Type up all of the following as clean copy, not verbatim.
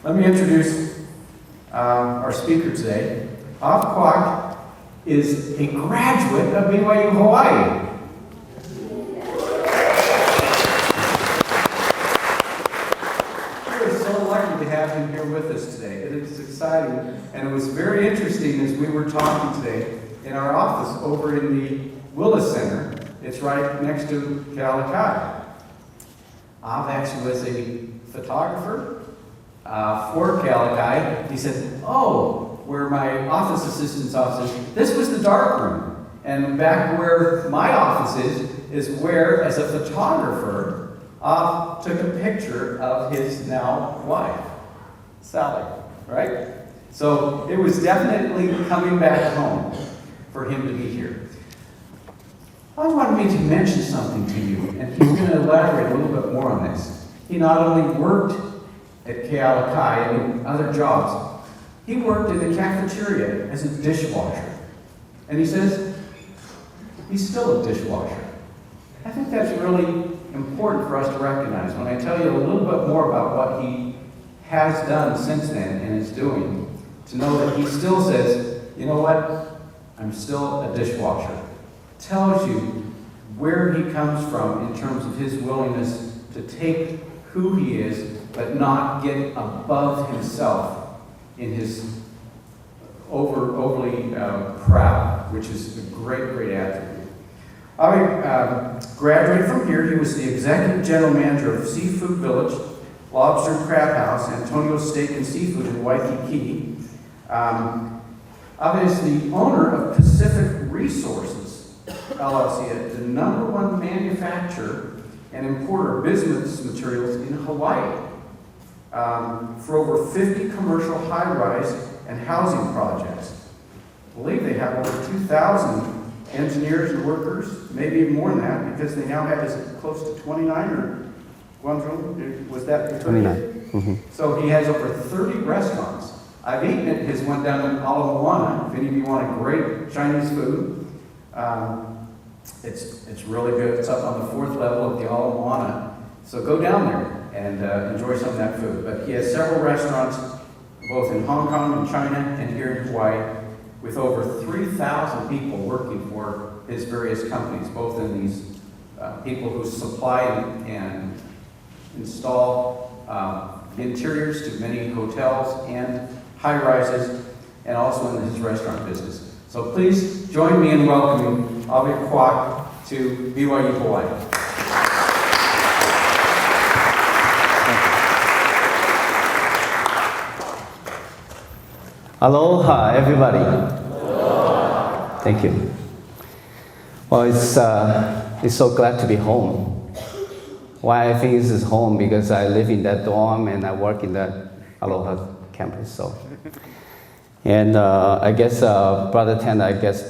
Let me introduce our speaker today. Ave Kwok is a graduate of BYU Hawaii. We're so lucky to have him here with us today. It is exciting, and it was very interesting as we were talking today in our office over in the Willis Center. It's right next to Kealakai. Ave actually was a photographer for Kealakai. He said, "Oh, where my office assistant's office is, this was the dark room. And back where my office is where, as a photographer, took a picture of his now wife, Sally, right? So it was definitely coming back home for him to be here. I wanted me to mention something to you, and he's going to elaborate a little bit more on this. He not only worked at Kealakai and other jobs, he worked in the cafeteria as a dishwasher. And he says he's still a dishwasher. I think that's really important for us to recognize. When I tell you a little bit more about what he has done since then and is doing, to know that he still says, you know what, I'm still a dishwasher. Tells you where he comes from in terms of his willingness to take who he is, but not get above himself in his overly proud, which is a great attribute. I graduated from here. He was the executive general manager of Seafood Village, Lobster and Crab House, Antonio's Steak and Seafood in Waikiki. Ave is the owner of Pacific Resources, LLC, the #1 manufacturer and importer of business materials in Hawaii, for over 50 commercial high-rise and housing projects. I believe they have over 2,000 engineers and workers, maybe even more than that, because they now have, is it close to 29 or Guangzhou? Was that 29? Mm-hmm. So he has over 30 restaurants. I've eaten at his one down in Ala Moana. If any of you want a great Chinese food, it's really good. It's up on the 4th level of the Ala Moana. So go down there and enjoy some of that food. But he has several restaurants, both in Hong Kong and China and here in Hawaii, with over 3,000 people working for his various companies, both in these people who supply and install interiors to many hotels and high-rises, and also in his restaurant business. So please join me in welcoming Ave Kwok to BYU Hawaii. Aloha, everybody. Aloha. Thank you. Well, it's so glad to be home. Why I think this is home, because I live in that dorm and I work in that Aloha campus. So, and I guess Brother Tan,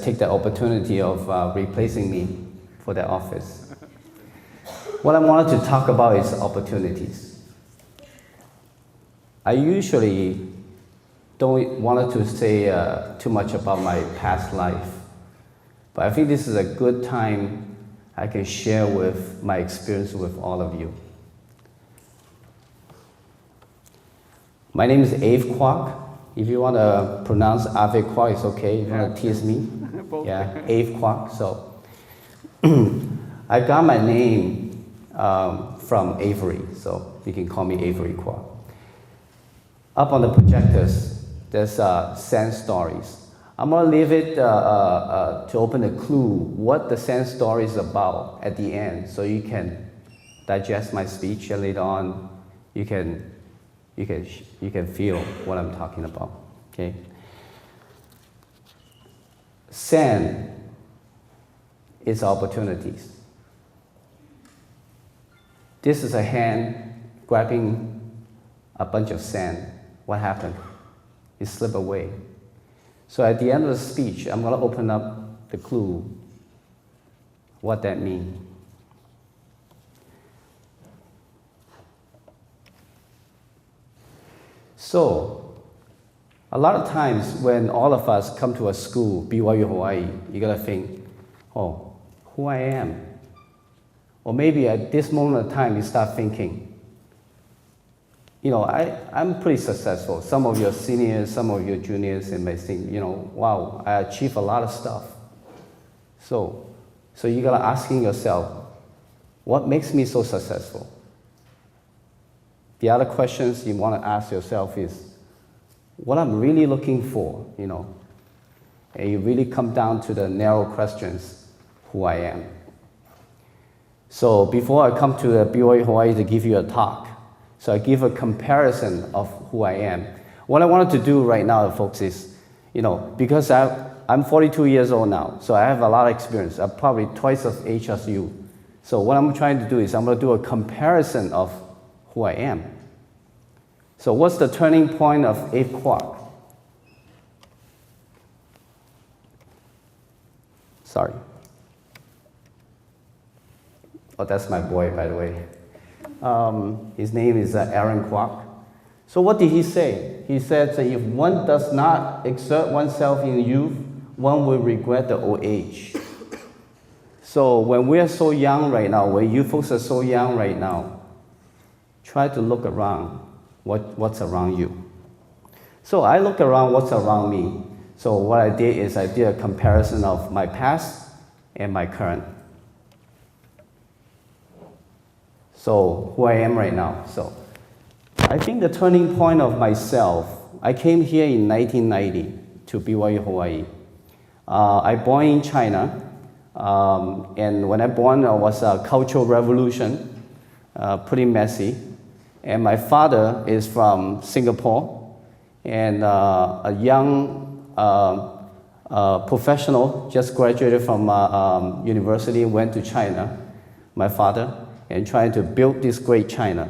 take the opportunity of replacing me for that office. What I wanted to talk about is opportunities. I usually don't want to say too much about my past life, but I think this is a good time I can share with my experience with all of you. My name is Ave Kwok. If you want to pronounce Ave Kwok, it's okay. If you want to tease me, yeah, Ave Kwok. So I got my name from Avery, so you can call me Avery Kwok. Up on the projectors, there's sand stories. I'm going to leave it to open a clue what the sand story is about at the end, so you can digest my speech, and later on you can feel what I'm talking about. Okay. Sand is opportunities. This is a hand grabbing a bunch of sand. What happened? It slipped away. So at the end of the speech, I'm going to open up the clue, what that means. So, a lot of times when all of us come to a school, BYU Hawaii, you got to think, oh, who I am. Or maybe at this moment of time, you start thinking, I'm pretty successful. Some of your seniors, some of your juniors, they may think, wow, I achieved a lot of stuff. So you gotta asking yourself, what makes me so successful? The other questions you want to ask yourself is, what I'm really looking for, and you really come down to the narrow questions, who I am. So before I come to the BYU Hawaii to give you a talk, so I give a comparison of who I am. What I wanted to do right now, folks, is, because I'm 42 years old now, so I have a lot of experience. I'm probably twice as age as you. So what I'm trying to do is I'm going to do a comparison of who I am. So what's the turning point of Ave Kwok? Sorry. Oh, that's my boy, by the way. His name is Aaron Kwok. So what did he say? He said that if one does not exert oneself in youth, one will regret the old age. So when we are so young right now, when you folks are so young right now, try to look around what's around you. So I look around what's around me. So what I did is I did a comparison of my past and my current. So who I am right now. So I think the turning point of myself, I came here in 1990 to BYU Hawaii. I born in China, and when I born, it was a cultural revolution, pretty messy. And my father is from Singapore, and a young professional, just graduated from university, went to China, my father, and trying to build this great China.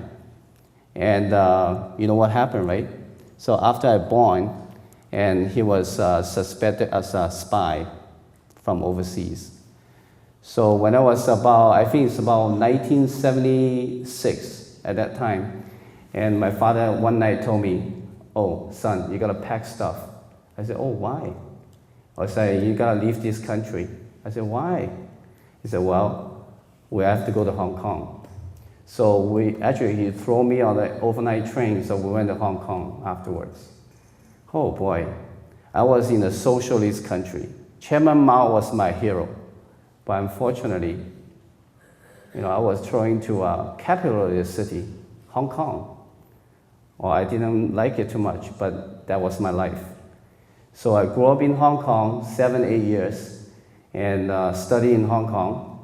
And you know what happened, right? So after I born, and he was suspected as a spy from overseas. So when I was I think it's about 1976 at that time, and my father one night told me, "Oh, son, you gotta pack stuff." I said, "Oh, why?" I said, "You gotta leave this country." I said, "Why?" He said, "Well, we have to go to Hong Kong." So he threw me on the overnight train, so we went to Hong Kong afterwards. Oh boy, I was in a socialist country. Chairman Mao was my hero, but unfortunately, I was thrown to a capitalist city, Hong Kong. Well, I didn't like it too much, but that was my life. So I grew up in Hong Kong 7-8 years, and studied in Hong Kong,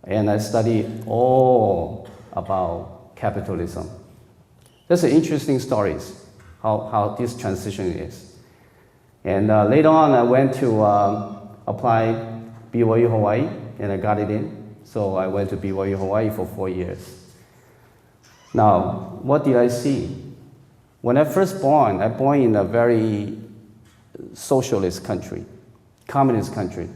and I studied all about capitalism. That's an interesting stories, how this transition is. And later on, I went to apply BYU Hawaii, and I got it in. So I went to BYU Hawaii for 4 years. Now, what did I see? When I first born, I born in a very socialist country, communist country.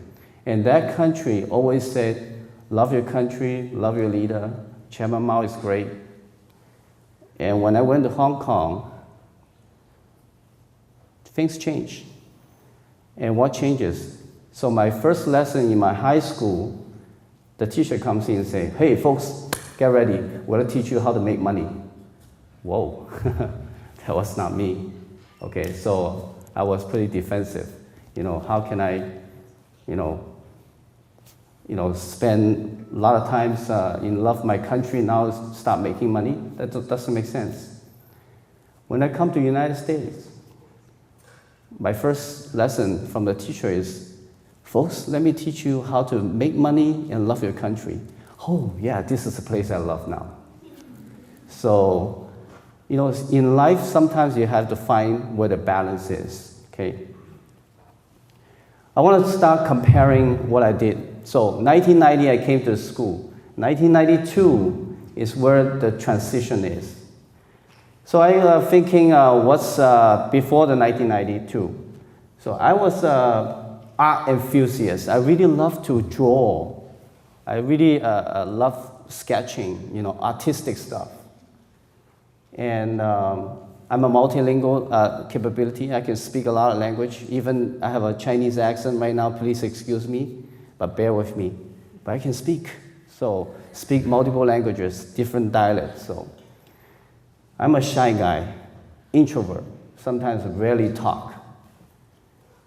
And that country always said, love your country, love your leader. Chairman Mao is great. And when I went to Hong Kong, things changed. And what changes? So my first lesson in my high school, the teacher comes in and says, "Hey folks, get ready. We're gonna teach you how to make money." Whoa, that was not me. Okay, so I was pretty defensive. How can I, spend a lot of times in love my country, now start making money? That doesn't make sense. When I come to the United States, my first lesson from the teacher is, "Folks, let me teach you how to make money and love your country." Oh yeah, this is the place I love now. So, in life, sometimes you have to find where the balance is, okay? I want to start comparing what I did. So 1990, I came to school. 1992 is where the transition is. So I was thinking, what's before the 1992? So I was an art enthusiast. I really love to draw. I really love sketching, artistic stuff. And I'm a multilingual capability. I can speak a lot of language. Even I have a Chinese accent right now. Please excuse me, but bear with me. But I can speak. So speak multiple languages, different dialects. So I'm a shy guy, introvert, sometimes rarely talk.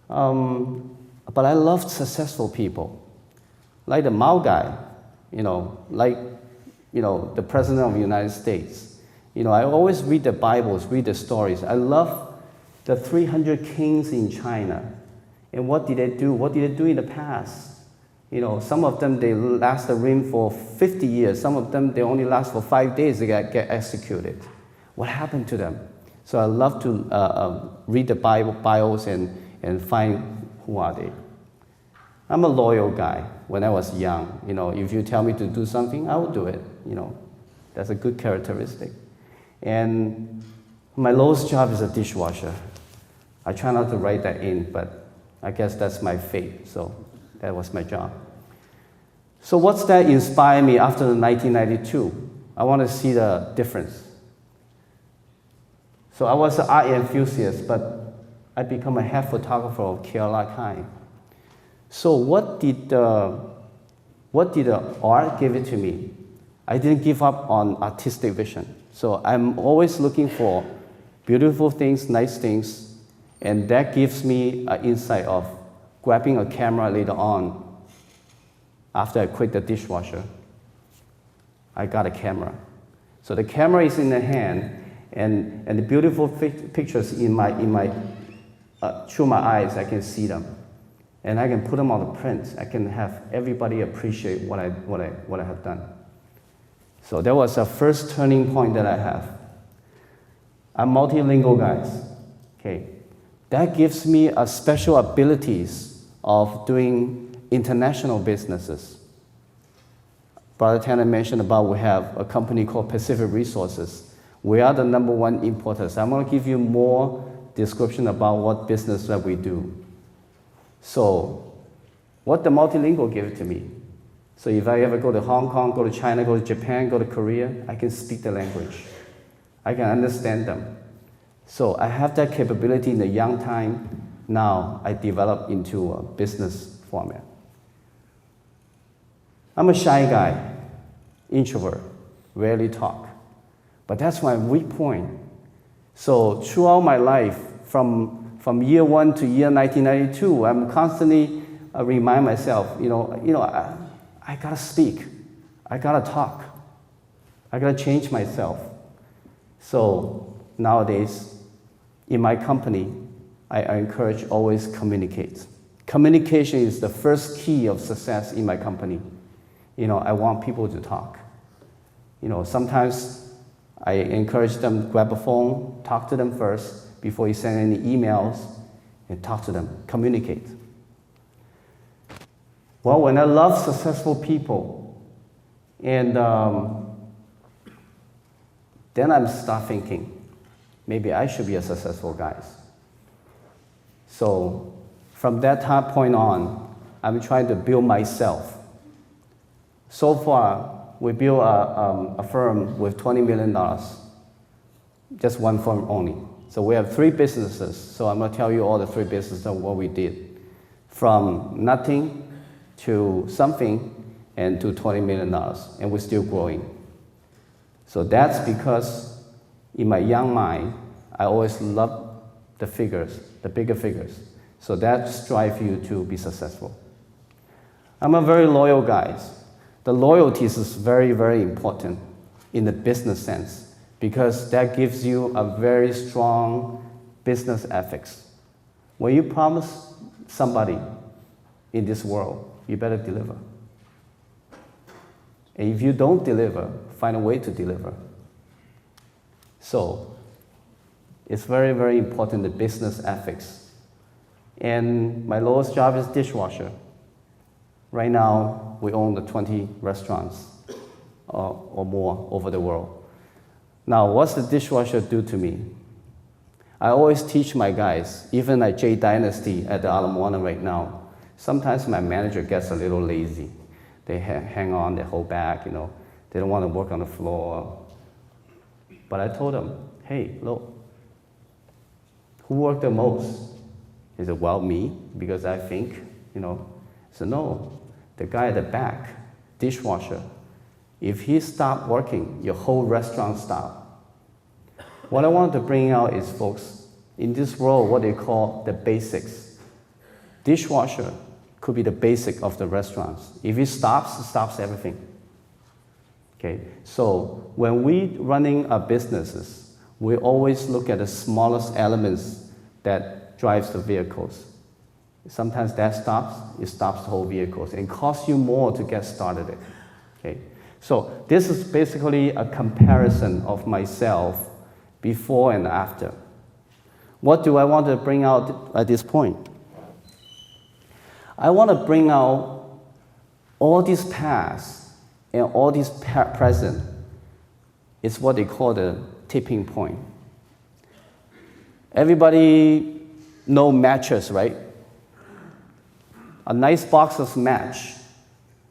But I love successful people, like the Mao guy, like the President of the United States. I always read the Bibles, read the stories. I love the 300 kings in China. And what did they do? What did they do in the past? Some of them, they last the reign for 50 years. Some of them, they only last for 5 days, they get executed. What happened to them? So I love to read the bios and find who are they. I'm a loyal guy. When I was young, if you tell me to do something, I will do it. That's a good characteristic. And my lowest job is a dishwasher. I try not to write that in, but I guess that's my fate. So that was my job. So what's that inspired me after 1992? I want to see the difference. So I was an art enthusiast, but I become a head photographer of Kerala kind. So what did the art give it to me? I didn't give up on artistic vision. So I'm always looking for beautiful things, nice things, and that gives me an insight of grabbing a camera later on. After I quit the dishwasher, I got a camera. So the camera is in the hand, and the beautiful pictures through my eyes, I can see them. And I can put them on the print. I can have everybody appreciate what I have done. So that was the first turning point that I have. I'm multilingual, guys. Okay, that gives me a special abilities of doing international businesses. Brother Tanner mentioned about we have a company called Pacific Resources. We are the #1 importers. I'm going to give you more description about what business that we do. So, what the multilingual gave to me. So if I ever go to Hong Kong, go to China, go to Japan, go to Korea, I can speak the language. I can understand them. So I have that capability in the young time. Now I develop into a business format. I'm a shy guy, introvert, rarely talk. But that's my weak point. So throughout my life, from year 1 to year 1992, I'm constantly remind myself, I gotta speak, I gotta talk, I gotta change myself. So nowadays, in my company, I encourage always communicate. Communication is the first key of success in my company. I want people to talk. Sometimes I encourage them to grab a phone, talk to them first before you send any emails, and talk to them, communicate. Well, when I love successful people, and then I start thinking, maybe I should be a successful guy. So from that time point on, I'm trying to build myself. So far, we built a firm with $20 million, just one firm only. So we have 3 businesses. So I'm going to tell you all the 3 businesses of what we did. From nothing to something and to $20 million, and we're still growing. So that's because in my young mind, I always loved the figures, the bigger figures. So that drives you to be successful. I'm a very loyal guy. The loyalties is very, very important in the business sense because that gives you a very strong business ethics. When you promise somebody in this world, you better deliver. And if you don't deliver, find a way to deliver. So it's very, very important, the business ethics. And my lowest job is dishwasher. Right now, we own the 20 restaurants or more over the world. Now, what's the dishwasher do to me? I always teach my guys, even at J Dynasty at the Alamona right now, sometimes my manager gets a little lazy. They hang on, they hold back, they don't want to work on the floor. But I told them, hey, look, who worked the most? He said, well, me, because I think, So no, the guy at the back, dishwasher, if he stopped working, your whole restaurant stopped. What I want to bring out is, folks, in this world, what they call the basics. Dishwasher could be the basic of the restaurants. If it stops everything. Okay, so when we running our businesses, we always look at the smallest elements that drives the vehicles. Sometimes that stops, it stops the whole vehicles and costs you more to get started. Okay, so this is basically a comparison of myself before and after. What do I want to bring out at this point? I want to bring out all these past and all these present is what they call the tipping point. Everybody know matches, right? A nice box of match.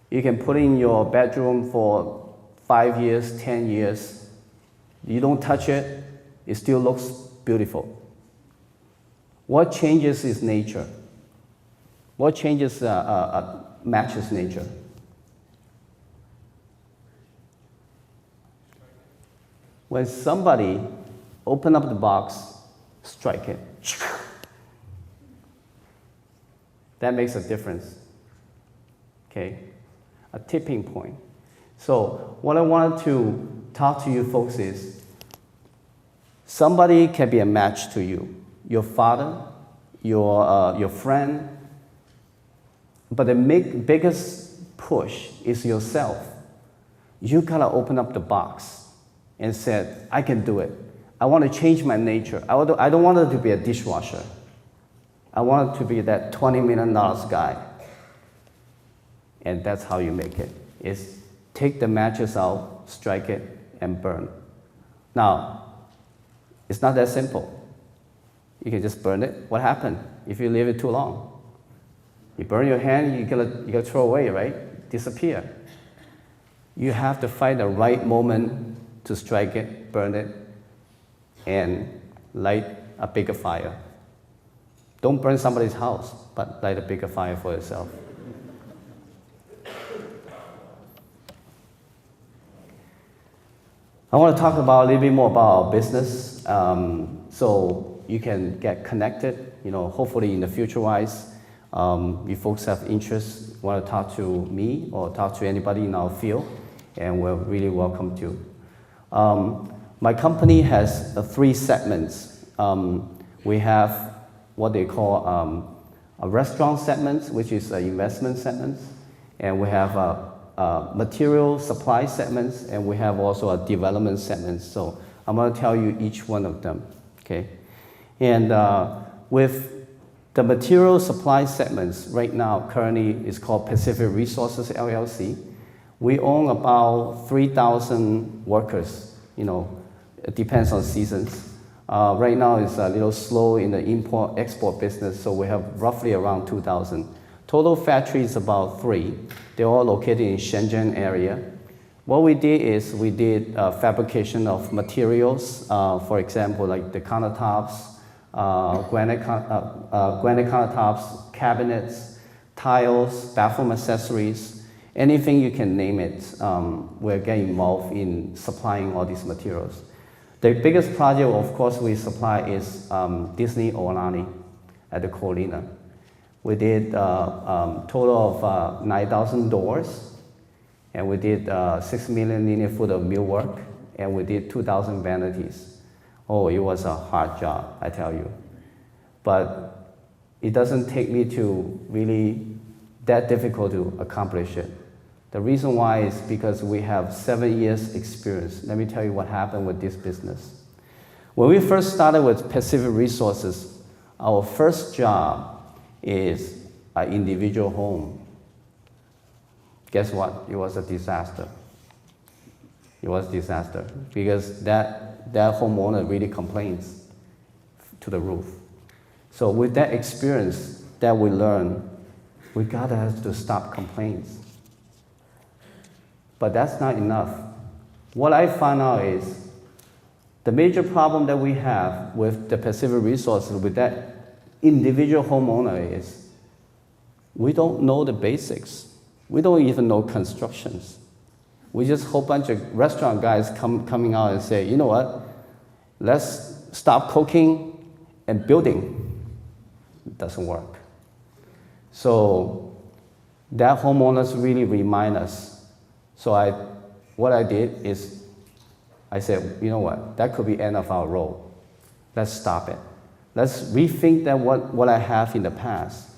You can put in your bedroom for 5 years, 10 years. You don't touch it, it still looks beautiful. What changes is nature? What changes matches nature? When somebody open up the box, strike it. That makes a difference. Okay? A tipping point. So what I wanted to talk to you folks is, somebody can be a match to you. Your father, your friend. But the biggest push is yourself. You gotta open up the box and said, I can do it. I want to change my nature. I don't want it to be a dishwasher. I want it to be that $20 million guy. And that's how you make it, is take the matches out, strike it, and burn. Now, it's not that simple. You can just burn it. What happened if you leave it too long? You burn your hand, you gotta throw away, right? Disappear. You have to find the right moment to strike it, burn it, and light a bigger fire. Don't burn somebody's house, but light a bigger fire for yourself. I want to talk about a little bit more about our business, so you can get connected. You know, hopefully in the future-wise, if folks have interest, want to talk to me or talk to anybody in our field, and we're really welcome to. My company has 3 segments. We have what they call a restaurant segment, which is an investment segment, and we have a material supply segments, and we have also a development segment. So I'm going to tell you each one of them. Okay, and with the material supply segments right now, currently is called Pacific Resources LLC. We own about 3,000 workers. You know, it depends on seasons. Right now it's a little slow in the import-export business, so we have roughly around 2,000. Total factories about 3. They're all located in Shenzhen area. What we did is we did fabrication of materials, for example, like the countertops, granite countertops, cabinets, tiles, bathroom accessories, anything you can name it. We're getting involved in supplying all these materials. The biggest project, of course, we supply is Disney Orlani at the Colina. We did a total of 9,000 doors, and we did 6 million linear foot of millwork, and we did 2,000 vanities. Oh, it was a hard job, I tell you. But it doesn't take me to really that difficult to accomplish it. The reason why is because we have 7 years experience. Let me tell you what happened with this business. When we first started with Pacific Resources, our first job is an individual home. Guess what? It was a disaster. It was a disaster because that homeowner really complains to the roof. So with that experience that we learned, we gotta have to stop complaints. But that's not enough. What I found out is the major problem that we have with the Pacific Resources with that individual homeowner is we don't know the basics. We don't even know constructions. We just a whole bunch of restaurant guys coming out and say, you know what? let's stop cooking and building. It doesn't work. So that homeowners really remind us. So what I did is I said, you know what, that could be end of our road. Let's stop it. Let's rethink that what I have in the past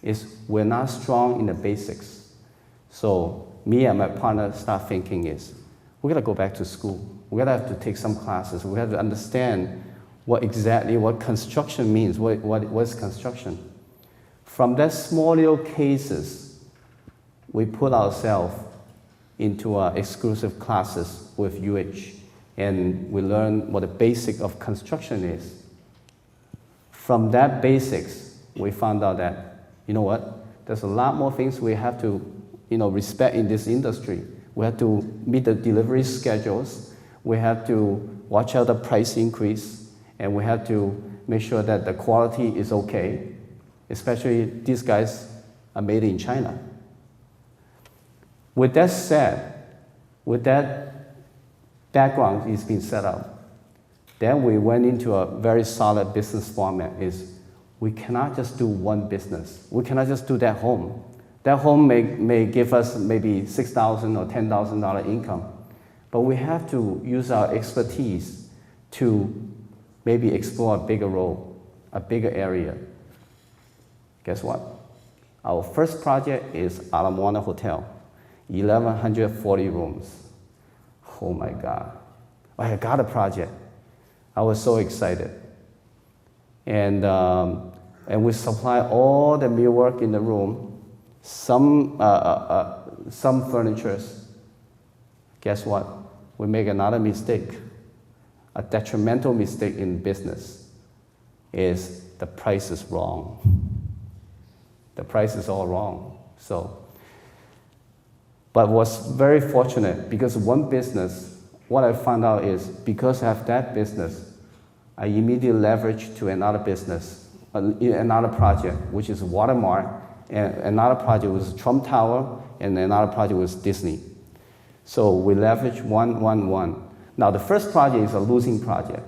is we're not strong in the basics. So me and my partner start thinking is, we gotta go back to school. We gotta have to take some classes. We have to understand what construction means, what's construction. From that small little cases, we put ourselves into exclusive classes with UH, and we learn what the basic of construction is. From that basics, we found out that, you know what, there's a lot more things we have to, respect in this industry. We have to meet the delivery schedules. We have to watch out the price increase, and we have to make sure that the quality is okay, especially these guys are made in China. With that said, with that background is being set up, then we went into a very solid business format is we cannot just do one business. We cannot just do that home. That home may give us maybe $6,000 or $10,000 income, but we have to use our expertise to maybe explore a bigger role, a bigger area. Guess what? Our first project is Ala Moana Hotel, 1,140 rooms. Oh my God. I got a project. I was so excited. And we supply all the millwork in the room, some furnitures. Guess what? We make another mistake. A detrimental mistake in business is the price is wrong. The price is all wrong. But was very fortunate because one business, what I found out is because I have that business, I immediately leveraged to another business, another project, which is Watermark, and another project was Trump Tower, and another project was Disney. So we leverage one. Now the first project is a losing project,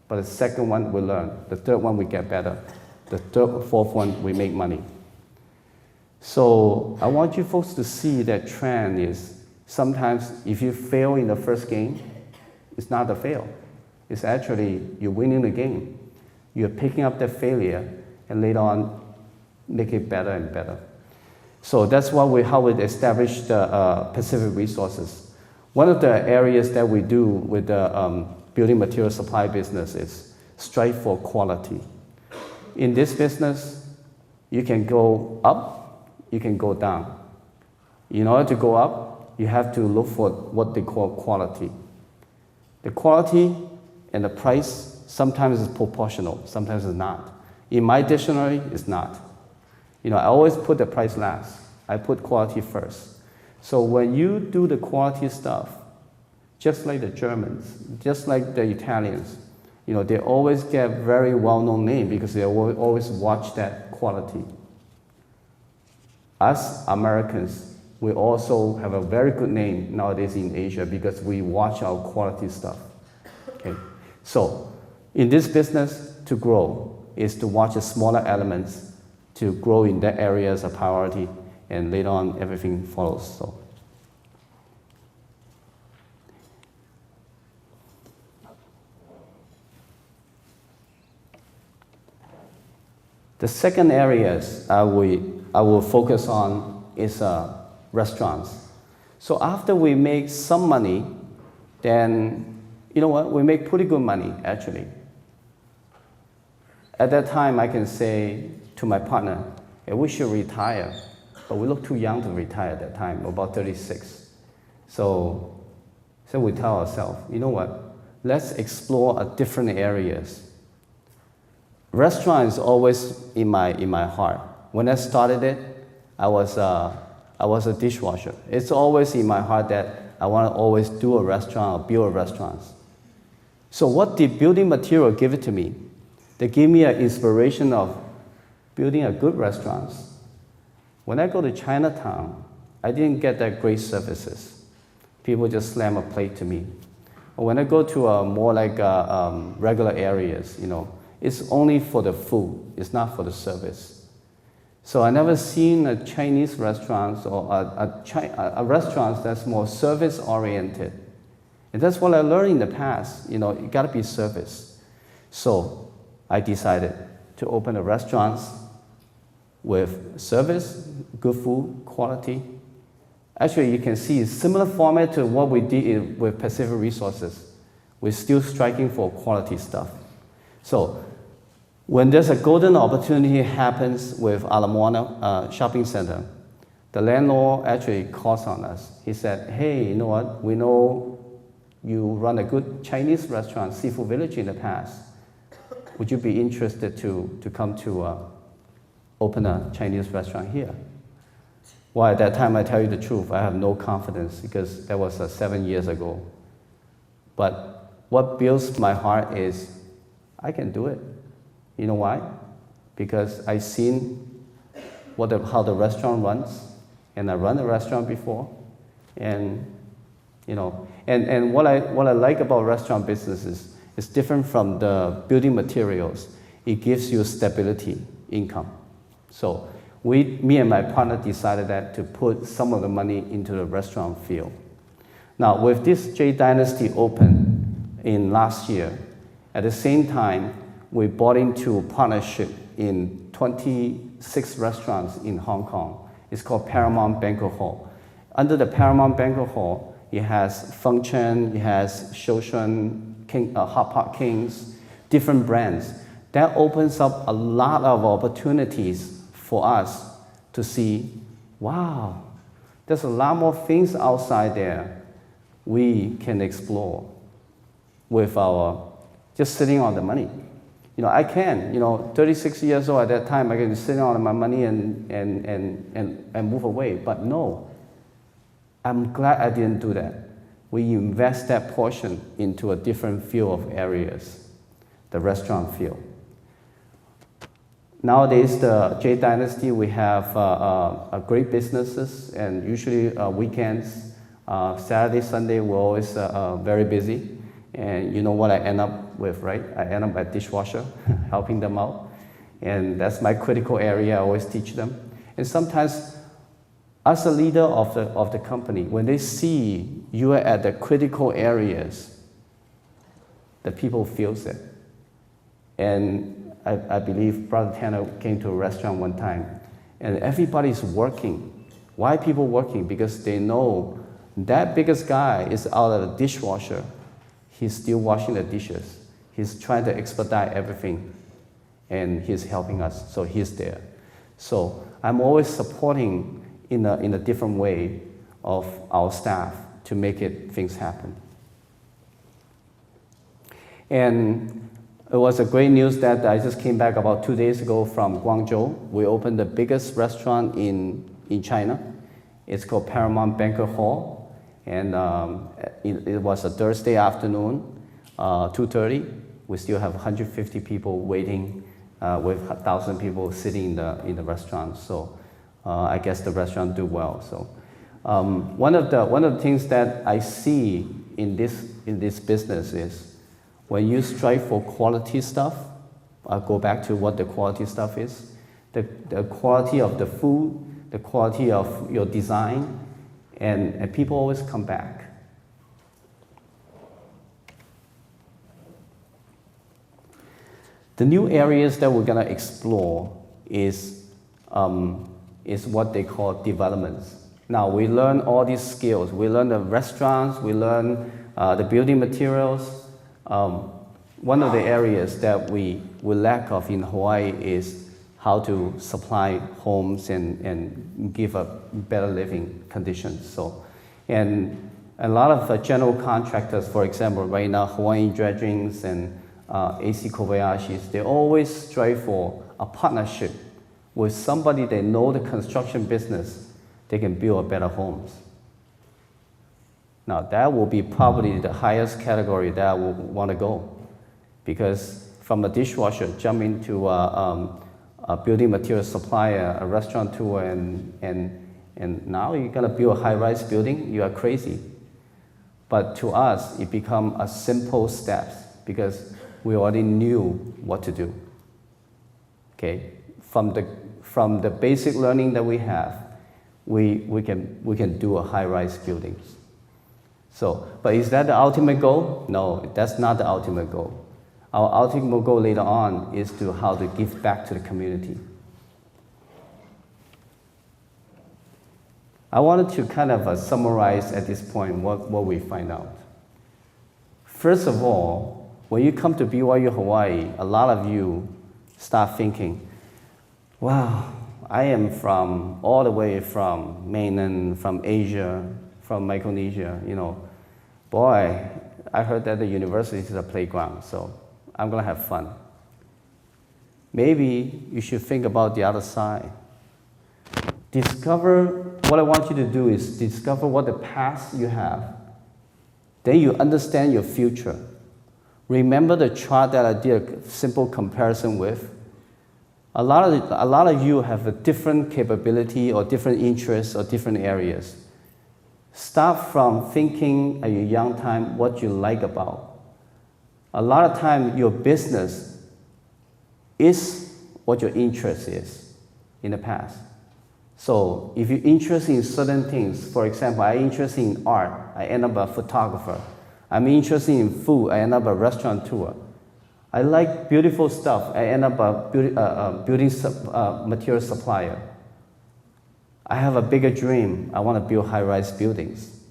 but the second one we learn. The third one we get better. The fourth one we make money. So I want you folks to see that trend is sometimes if you fail in the first game, it's not a fail. It's actually you're winning the game. You're picking up that failure and later on make it better and better. So that's how we established Pacific Resources. One of the areas that we do with the building material supply business is strive for quality. In this business, you can go up, you can go down. In order to go up, you have to look for what they call quality. The quality and the price sometimes is proportional, sometimes it's not. In my dictionary, it's not. I always put the price last. I put quality first. So when you do the quality stuff, just like the Germans, just like the Italians, they always get very well-known name because they always watch that quality. Us Americans, we also have a very good name nowadays in Asia because we watch our quality stuff. Okay? So in this business, to grow is to watch the smaller elements to grow in that area as a priority, and later on everything follows. So. The second areas I will focus on is restaurants. So after we make some money, then we make pretty good money actually. At that time, I can say to my partner, hey, we should retire. But we look too young to retire at that time, about 36. So we tell ourselves, you know what? Let's explore different areas. Restaurant is always in my heart. When I started it, I was a dishwasher. It's always in my heart that I want to always do a restaurant or build restaurants. So what did building material give it to me? They gave me an inspiration of building a good restaurants. When I go to Chinatown, I didn't get that great services. People just slam a plate to me. When I go to more like regular areas, it's only for the food. It's not for the service. So I never seen a Chinese restaurant or a restaurant that's more service oriented. And that's what I learned in the past. You gotta be service. So I decided to open a restaurant with service, good food, quality. Actually, you can see similar format to what we did with Pacific Resources. We're still striking for quality stuff. So when there's a golden opportunity happens with Ala Moana shopping center, the landlord actually calls on us. He said, hey, you know what? We know you run a good Chinese restaurant, Seafood Village, in the past. Would you be interested to come to open a Chinese restaurant here? Well, at that time, I tell you the truth, I have no confidence because that was 7 years ago. But what builds my heart is I can do it. You know why? Because I've seen how the restaurant runs, and I run a restaurant before, and what I like about restaurant business is it's different from the building materials. It gives you stability, income. So me and my partner decided that to put some of the money into the restaurant field. Now, with this J Dynasty open in last year, at the same time, we bought into partnership in 26 restaurants in Hong Kong. It's called Paramount Banquet Hall. Under the Paramount Banquet Hall, it has Function, it has Shoshan, Hot Pot Kings, different brands. That opens up a lot of opportunities for us to see, wow, there's a lot more things outside there we can explore with our just sitting on the money. I can, 36 years old at that time, I can sit on my money and move away. But no, I'm glad I didn't do that. We invest that portion into a different field of areas, the restaurant field. Nowadays, the J Dynasty, we have great businesses, and usually weekends, Saturday, Sunday, we're always very busy. And you know what I end up with, right? I end up at dishwasher, helping them out. And that's my critical area, I always teach them. And sometimes, as a leader of the company, when they see you are at the critical areas, the people feels it. And I believe Brother Tanner came to a restaurant one time, and everybody's working. Why are people working? Because they know that biggest guy is out of the dishwasher. He's still washing the dishes. He's trying to expedite everything, and he's helping us, so he's there. So I'm always supporting in a different way of our staff to make things happen. And it was a great news that I just came back about 2 days ago from Guangzhou. We opened the biggest restaurant in China. It's called Paramount Banquet Hall. And it was a Thursday afternoon, 2:30. We still have 150 people waiting with 1,000 people sitting in the restaurant. So I guess the restaurant do well. So one of the things that I see in this business is when you strive for quality stuff. I'll go back to what the quality stuff is. The quality of the food, the quality of your design. And people always come back. The new areas that we're gonna explore is what they call developments. Now we learn all these skills. We learn the restaurants. We learn the building materials. One of the areas that we lack of in Hawaii is how to supply homes and give a better living conditions. So, and a lot of general contractors, for example, right now, Hawaiian Dredgings and AC Kobayashi's, they always strive for a partnership with somebody they know the construction business, they can build better homes. Now that will be probably the highest category that I would want to go, because from a dishwasher, jump into a building material supplier, a restaurateur, and now you're gonna build a high-rise building, you are crazy. But to us, it become a simple steps because we already knew what to do. Okay, from the basic learning that we have, we can do a high-rise buildings. So, but is that the ultimate goal? No, that's not the ultimate goal. Our ultimate goal later on is to how to give back to the community. I wanted to kind of summarize at this point what we find out. First of all, when you come to BYU Hawaii, a lot of you start thinking, wow, I am from all the way from mainland, from Asia, from Micronesia, Boy, I heard that the university is a playground, so I'm gonna have fun. Maybe you should think about the other side. What I want you to do is discover what the past you have. Then you understand your future. Remember the chart that I did a simple comparison with? A lot of you have a different capability or different interests or different areas. Start from thinking at your young time what you like about. A lot of time your business is what your interest is in the past. So if you're interested in certain things, for example, I'm interested in art, I end up a photographer. I'm interested in food, I end up a restaurateur. I like beautiful stuff, I end up a building material supplier. I have a bigger dream, I want to build high-rise buildings.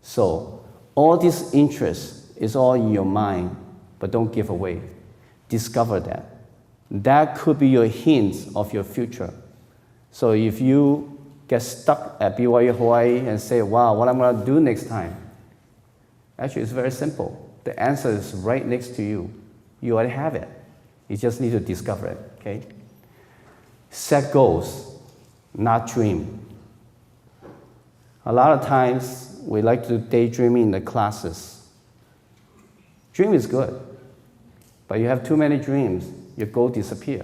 So all this interest is all in your mind, but don't give away. Discover that. That could be your hints of your future. So if you get stuck at BYU Hawaii and say, wow, what I'm going to do next time? Actually, it's very simple. The answer is right next to you. You already have it. You just need to discover it, okay? Set goals, not dream. A lot of times, we like to daydreaming in the classes. Dream is good, but you have too many dreams, your goal disappear.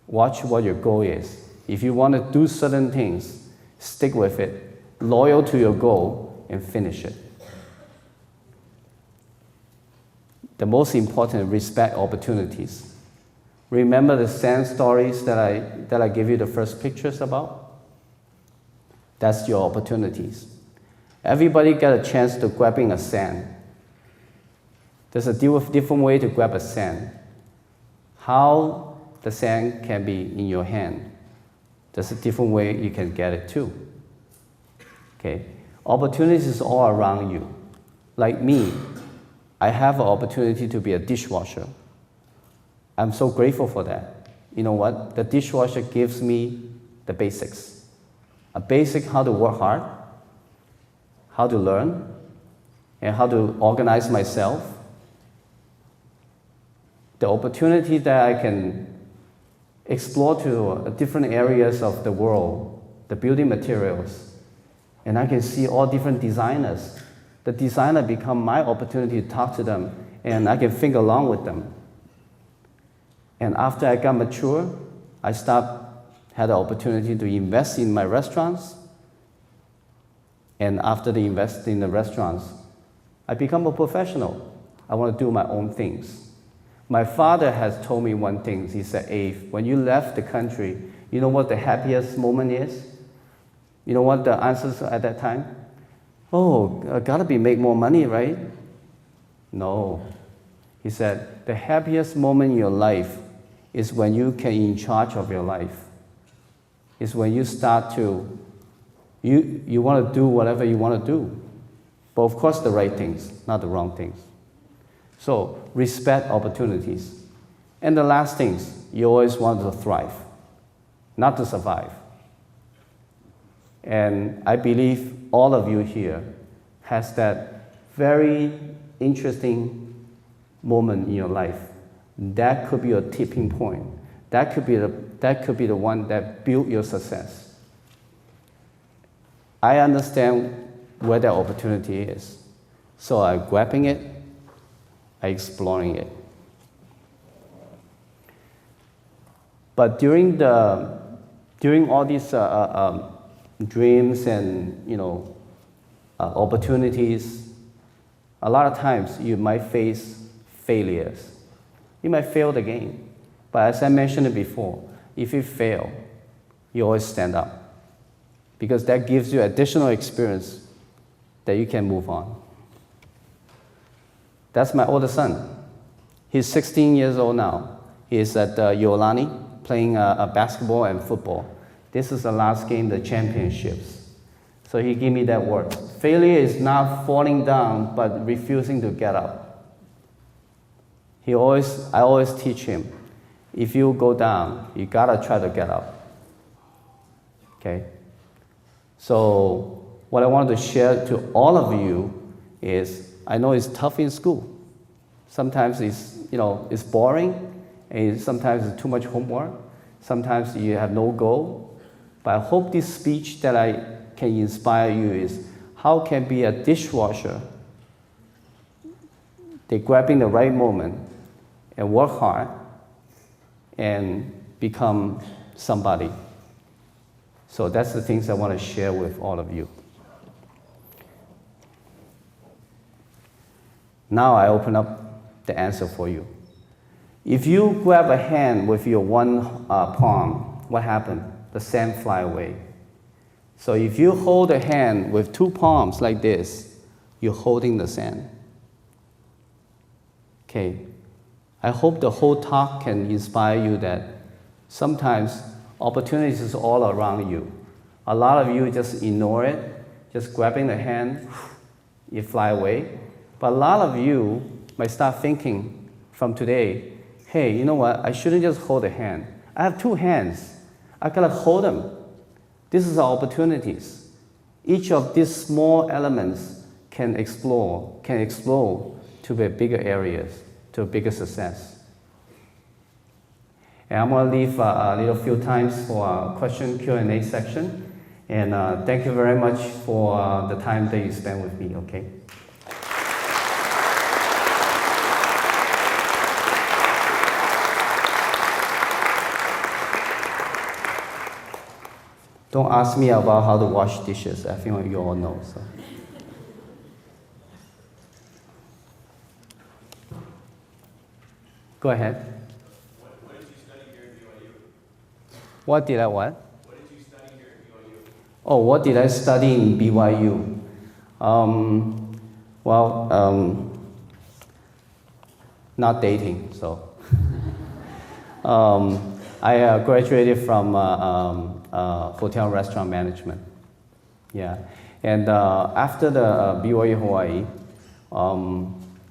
Watch what your goal is. If you want to do certain things, stick with it, loyal to your goal, and finish it. The most important, respect opportunities. Remember the sand stories that I gave you the first pictures about? That's your opportunities. Everybody get a chance to grabbing a sand. There's a different way to grab a sand. How the sand can be in your hand. There's a different way you can get it too. Okay, opportunities is all around you. Like me, I have an opportunity to be a dishwasher. I'm so grateful for that. You know what? The dishwasher gives me the basics. A basic how to work hard, how to learn, and how to organize myself. The opportunity that I can explore to different areas of the world, the building materials, and I can see all different designers. The designer become my opportunity to talk to them, and I can think along with them. And after I got mature, I had the opportunity to invest in my restaurants. And after the invest in the restaurants, I become a professional. I want to do my own things. My father has told me one thing. He said, Ave, when you left the country, you know what the happiest moment is? You know what the answers at that time? Oh, gotta be make more money, right? No. He said, the happiest moment in your life is when you can in charge of your life. It's when you start to, you want to do whatever you want to do. But of course the right things, not the wrong things. So respect opportunities. And the last things, you always want to thrive, not to survive. And I believe all of you here has that very interesting moment in your life. That could be a tipping point. That could be the one that built your success. I understand where that opportunity is. So I'm grabbing it, I'm exploring it. But during all these dreams and opportunities. A lot of times you might face failures. You might fail the game. But as I mentioned before, if you fail, you always stand up. Because that gives you additional experience that you can move on. That's my older son. He's 16 years old now. He's at Yolani playing basketball and football. This is the last game, the championships. So he gave me that word. Failure is not falling down, but refusing to get up. I always teach him, if you go down, you gotta try to get up. Okay? So what I wanted to share to all of you is, I know it's tough in school. Sometimes it's boring, and sometimes it's too much homework. Sometimes you have no goal. But I hope this speech that I can inspire you is how can be a dishwasher. They're grabbing the right moment and work hard and become somebody. So that's the things I want to share with all of you. Now I open up the answer for you. If you grab a hand with your one palm, what happened? The sand fly away. So if you hold a hand with two palms like this, you're holding the sand. Okay. I hope the whole talk can inspire you that sometimes opportunities is all around you. A lot of you just ignore it, just grabbing the hand, you fly away. But a lot of you might start thinking from today, hey, you know what? I shouldn't just hold a hand. I have two hands. I gotta hold them. This is our opportunities. Each of these small elements can explode to the bigger areas, to a bigger success. And I'm gonna leave a little few times for a question Q&A section. And thank you very much for the time that you spent with me, okay? Don't ask me about how to wash dishes. I think you all know. So. Go ahead. What did you study here at BYU? What did I what? What did you study here at BYU? Oh, what did I study in BYU? Not dating, so. I graduated from hotel and restaurant management. Yeah, and after the BYU Hawaii,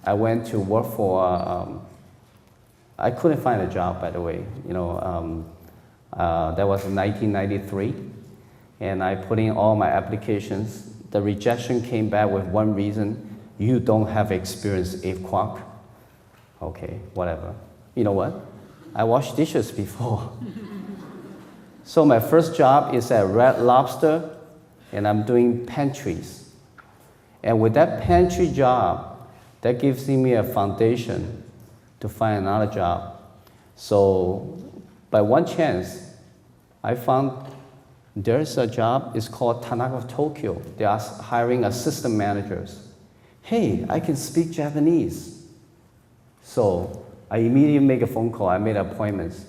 I went to work for. I couldn't find a job, by the way. That was in 1993, and I put in all my applications. The rejection came back with one reason: you don't have experience, Ave Kwok. Okay, whatever. You know what? I washed dishes before. So my first job is at Red Lobster, and I'm doing pantries. And with that pantry job, that gives me a foundation to find another job. So by one chance, I found there's a job, it's called Tanaka of Tokyo. They are hiring assistant managers. Hey, I can speak Japanese. So I immediately make a phone call. I made appointments.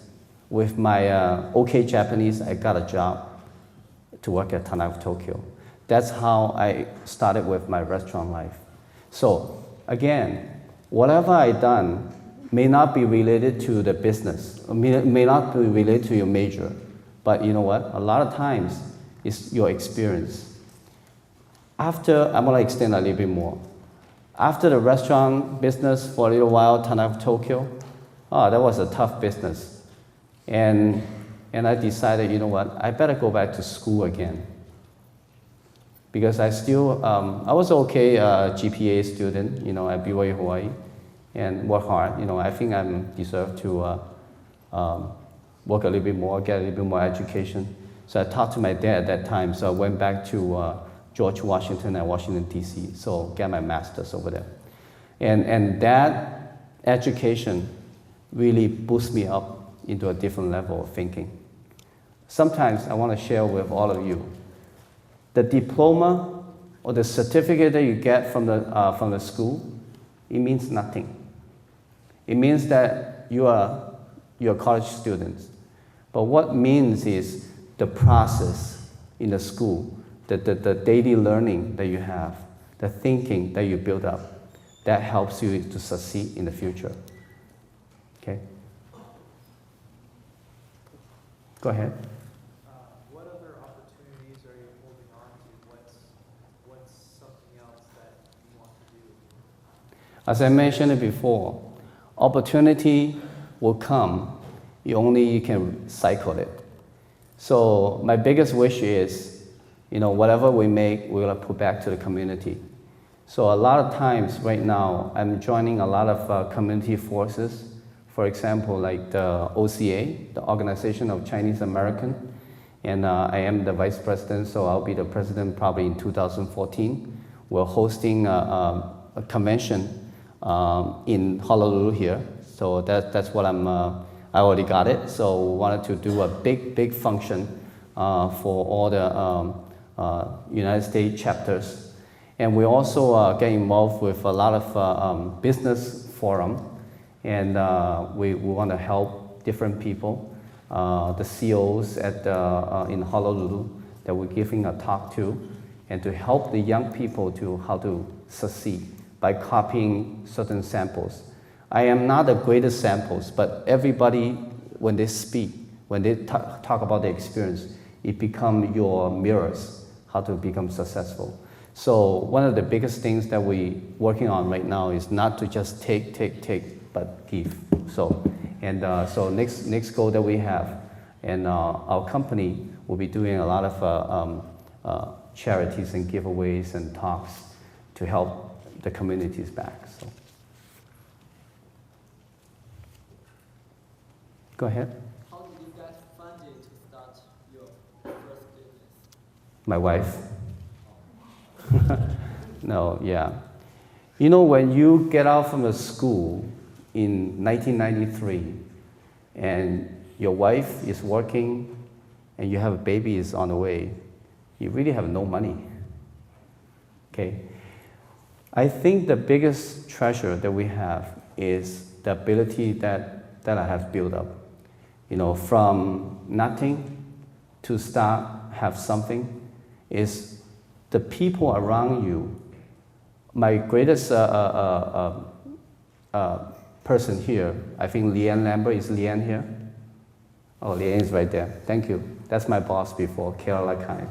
With my OK Japanese, I got a job to work at Tanaka of Tokyo. That's how I started with my restaurant life. So again, whatever I done may not be related to the business, may not be related to your major, but you know what? A lot of times it's your experience. I'm gonna extend a little bit more. After the restaurant business for a little while, Tanaka of Tokyo, that was a tough business. And I decided, you know what, I better go back to school again. Because I was okay GPA student, at BYU Hawaii, and work hard. I think I deserve to work a little bit more, get a little bit more education. So I talked to my dad at that time, so I went back to George Washington at Washington, D.C., so get my master's over there. And that education really boosted me up into a different level of thinking. Sometimes I want to share with all of you, the diploma or the certificate that you get from the school, it means nothing. It means that you're a college student. But what means is the process in the school, the daily learning that you have, the thinking that you build up, that helps you to succeed in the future. Okay? Go ahead. What other opportunities are you holding on to? What's something else that you want to do? As I mentioned it before, opportunity will come. You can cycle it. So my biggest wish is, whatever we make, we're gonna put back to the community. So a lot of times right now, I'm joining a lot of community forces. For example, like the OCA, the Organization of Chinese American, and I am the vice president, so I'll be the president probably in 2014. We're hosting a convention in Honolulu here, so that's what I already got it. So we wanted to do a big function for all the United States chapters. And we also get involved with a lot of business forum, and we want to help different people, the CEOs in Honolulu that we're giving a talk to, and to help the young people to how to succeed by copying certain samples. I am not the greatest samples, but everybody, when they speak, when they talk about their experience, it becomes your mirrors, how to become successful. So one of the biggest things that we're working on right now is not to just take, but give. So next goal that we have, and our company will be doing a lot of charities and giveaways and talks to help the communities back. So. Go ahead. How did you get funding to start your first business? My wife. No, yeah. When you get out from the school in 1993 and your wife is working and you have a baby is on the way, you really have no money. Okay? I think the biggest treasure that we have is the ability that I have built up. From nothing to start, have something, is the people around you. My greatest person here, I think Leanne Lambert, is Leanne here? Oh, Leanne is right there. Thank you. That's my boss before, Kerala Kai.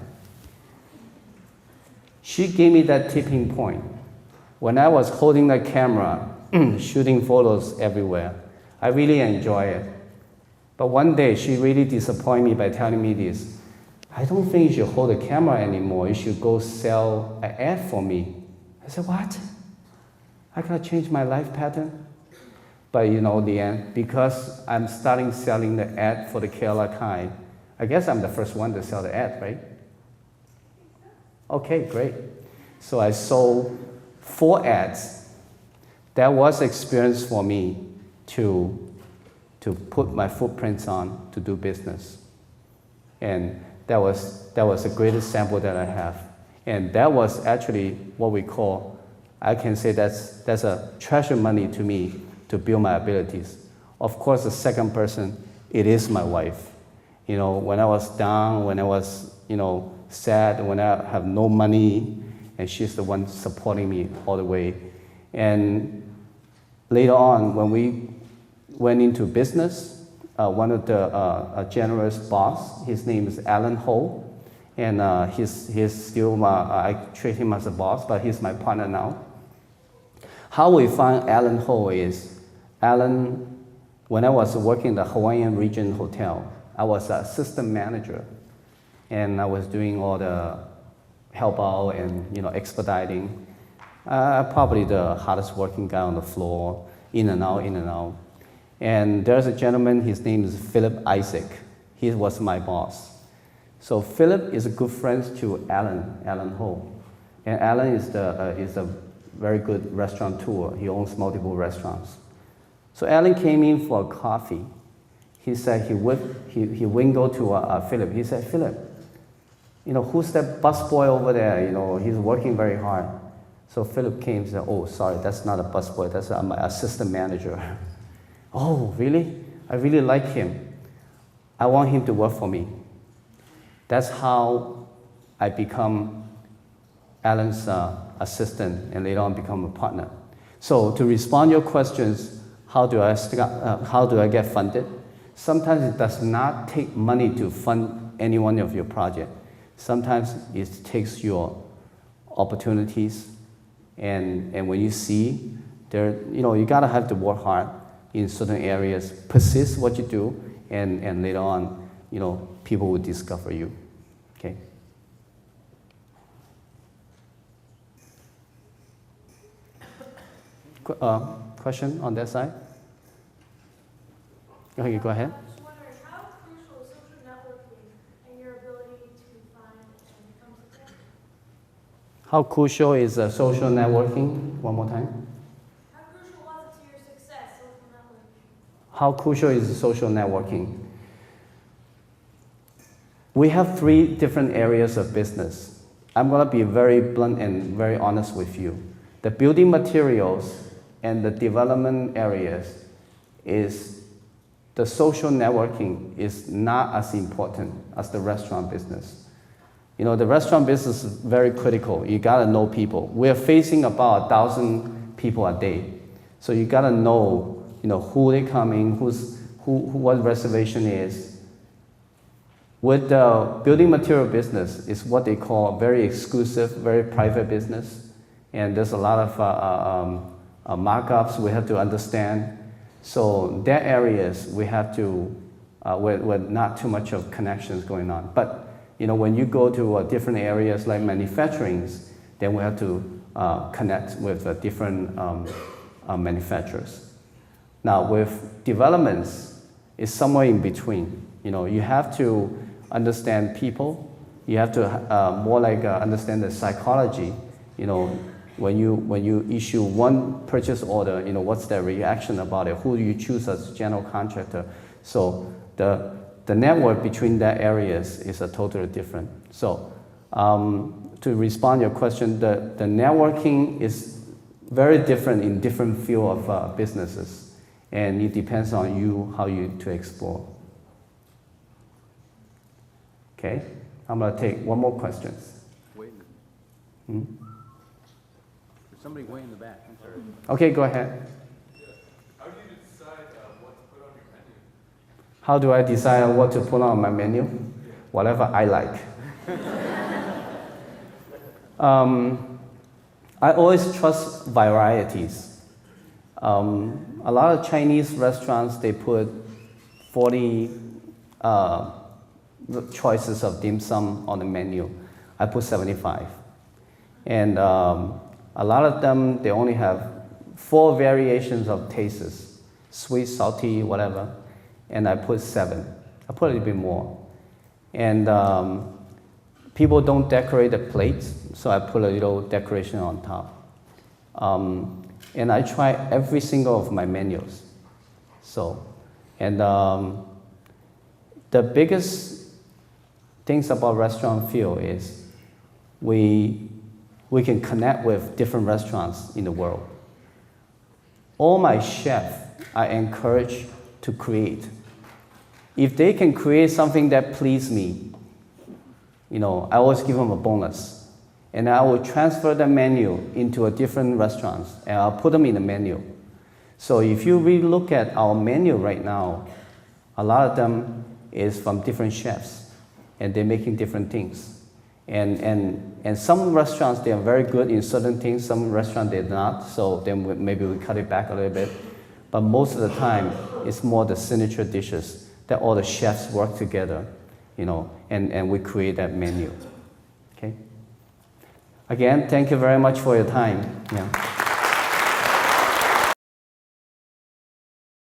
She gave me that tipping point. When I was holding the camera, shooting photos everywhere, I really enjoy it. But one day, she really disappointed me by telling me this: I don't think you should hold a camera anymore. You should go sell an ad for me. I said, what? I gotta change my life pattern? But Leanne, because I'm starting selling the ad for the Kerala Kai, I guess I'm the first one to sell the ad, right? Okay, great. So I sold 4 ads. That was experience for me to put my footprints on to do business. And that was the greatest sample that I have. And that was actually what we call, I can say that's a treasure money to me to build my abilities. Of course, the second person, it is my wife. When I was down, when I was, sad, when I have no money, and she's the one supporting me all the way. And later on, when we went into business, one of the generous boss, his name is Alan Ho, and he's still I treat him as a boss, but he's my partner now. How we find Alan Ho is, Alan, when I was working in the Hawaiian Region Hotel, I was an assistant manager, and I was doing all the help out and expediting. Probably the hardest working guy on the floor, in and out. And there's a gentleman, his name is Philip Isaac. He was my boss. So Philip is a good friend to Alan Ho. And Alan is a very good restaurateur. He owns multiple restaurants. So Alan came in for a coffee. He said he wouldn't go to Philip. He said, Philip, who's that busboy over there? He's working very hard. So Philip came and said, oh, sorry, that's not a busboy, that's my assistant manager. Oh, really? I really like him. I want him to work for me. That's how I become Alan's assistant and later on become a partner. So to respond to your questions, how do I get funded? Sometimes it does not take money to fund any one of your projects. Sometimes it takes your opportunities, and when you see there, you gotta have to work hard in certain areas, persist what you do, and later on, people will discover you. Okay. Question on that side? Okay, go ahead. I'm just wondering, how crucial is social networking and your ability to find and become successful? How crucial is social networking? One more time. How crucial was it to your success, social networking? How crucial is social networking? We have 3 different areas of business. I'm going to be very blunt and very honest with you. The building materials and the development areas is the social networking is not as important as the restaurant business. The restaurant business is very critical. You gotta know people. We're facing about 1,000 people a day. So you gotta know, who they coming, what reservation is. With the building material business, is what they call very exclusive, very private business. And there's a lot of markups we have to understand. So that areas we have to, with not too much of connections going on. But when you go to different areas like manufacturing, then we have to connect with different manufacturers. Now with developments, it's somewhere in between. You have to understand people. You have to more like understand the psychology. When you issue one purchase order, what's their reaction about it? Who do you choose as general contractor? So the network between that areas is a totally different. So to respond to your question, the networking is very different in different field of businesses, and it depends on you how you to explore. Okay, I'm gonna take one more question. Wait. Hmm? There's somebody way in the back. I'm sorry. Okay, go ahead. How do you decide what to put on your menu? How do I decide what to put on my menu? Whatever I like. I always trust varieties. A lot of Chinese restaurants, they put 40 choices of dim sum on the menu. I put 75. And a lot of them, they only have 4 variations of tastes, sweet, salty, whatever. And I put 7. I put a little bit more. And people don't decorate the plates, so I put a little decoration on top. And I try every single of my menus. So, and the biggest things about restaurant field is we can connect with different restaurants in the world. All my chefs I encourage to create. If they can create something that pleases me, I always give them a bonus. And I will transfer the menu into a different restaurants, and I'll put them in the menu. So if you really look at our menu right now, a lot of them is from different chefs, and they're making different things. And some restaurants, they are very good in certain things, some restaurants they're not, so then maybe we cut it back a little bit. But most of the time, it's more the signature dishes that all the chefs work together, and we create that menu. Okay? Again, thank you very much for your time. Yeah.